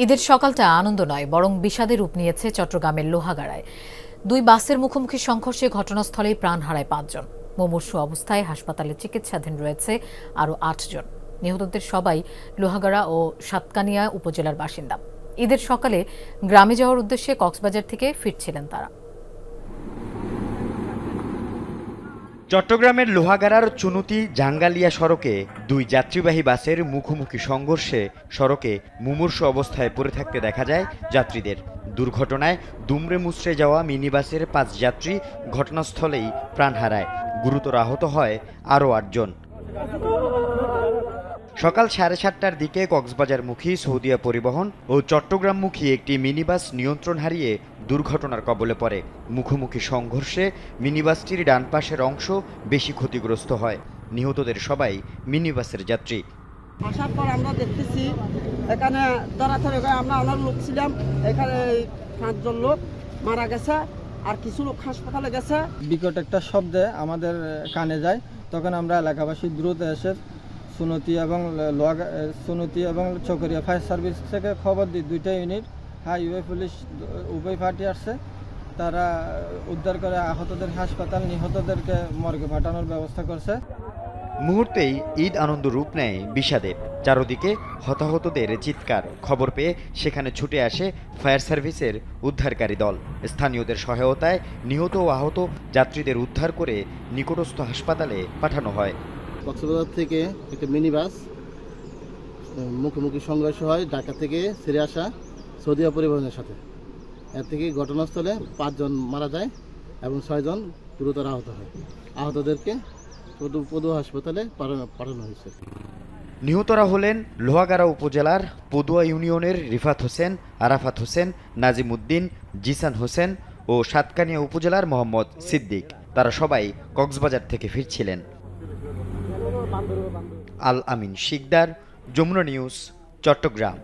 ঈদের সকালটা আনন্দ নয়, বরং বিষাদের রূপ নিয়েছে চট্টগ্রামের লোহাগাড়ায়। দুই বাসের মুখোমুখি সংঘর্ষে ঘটনাস্থলেই প্রাণ হারায় ৫ জন। মুমূর্ষু অবস্থায় হাসপাতালে চিকিৎসাধীন রয়েছে আরও ৮ জন। নিহতদের সবাই লোহাগাড়া ও সাতকানিয়া উপজেলার বাসিন্দা। ঈদের সকালে গ্রামে যাওয়ার উদ্দেশ্যে কক্সবাজার থেকে ফিরছিলেন তারা। চট্টগ্রামের লোহাগাড়ার চুনুতি জাঙ্গালিয়া সড়কে দুই যাত্রীবাহী বাসের মুখোমুখি সংঘর্ষে সড়কে মুমূর্ষু অবস্থায় পড়ে থাকতে দেখা যায় যাত্রীদের। দুর্ঘটনায় দুমড়ে মুচড়ে যাওয়া মিনি বাসের ৫ যাত্রী ঘটনাস্থলেই প্রাণ হারায়। গুরুতর আহত হয় আরও ৮ জন। সকাল 7:30টার দিকে কক্সবাজারমুখী সৌদিয়া পরিবহন ও চট্টগ্রামমুখী একটি মিনিবাস নিয়ন্ত্রণ হারিয়ে দুর্ঘটনার কবলে পড়ে। মুখোমুখি সংঘর্ষে মিনিবাসটির ডান পাশের অংশ বেশি ক্ষতিগ্রস্ত হয়। নিহতদের সবাই মিনিবাসের যাত্রী। আসার পর আমরা দেখতেছি এখানে ধরাধরি আমরা অনেক লোক ছিলাম, এখানে 5 জন লোক মারা গেছে আর কিছু লোক হাসপাতালে গেছে। বিকট একটা শব্দে আমাদের কানে যায়, তখন আমরা এলাকাবাসী দ্রুত এসে সুনতি এবং চকরিয়া ফায়ার সার্ভিস থেকে খবর দিই। 2টা ইউনিট হাইওয়ে পুলিশ উভয় পার্টি আসছে, তারা উদ্ধার করে আহতদের হাসপাতাল, নিহতদেরকে মর্গে পাঠানোর ব্যবস্থা করছে। মুহূর্তেই ঈদ আনন্দ রূপ নেয় বিষাদে। চারদিকে হতাহতদের চিৎকার। খবর পেয়ে সেখানে ছুটে আসে ফায়ার সার্ভিসের উদ্ধারকারী দল। স্থানীয়দের সহায়তায় নিহত ও আহত যাত্রীদের উদ্ধার করে নিকটস্থ হাসপাতালে পাঠানো হয়। কক্সবাজার থেকে একটা মিনি বাস মুখোমুখি সংঘর্ষ হয় ঢাকা থেকে ছেড়ে আসা সৌদিয়া পরিবহনের সাথে। এর থেকে ঘটনাস্থলে 5 জন মারা যায় এবং 6 জন গুরুতর আহত হয়। আহতদেরকে পদুয়া হাসপাতালে পাঠানো হয়েছে। নিহতরা হলেন লোহাগাড়া উপজেলার পদুয়া ইউনিয়নের রিফাত হোসেন, আরাফাত হোসেন, নাজিম উদ্দিন, জিসান হোসেন ও সাতকানিয়া উপজেলার মোহাম্মদ সিদ্দিক। তারা সবাই কক্সবাজার থেকে ফিরছিলেন। আল আমিন শিকদার, যমুনা নিউজ, চট্টগ্রাম।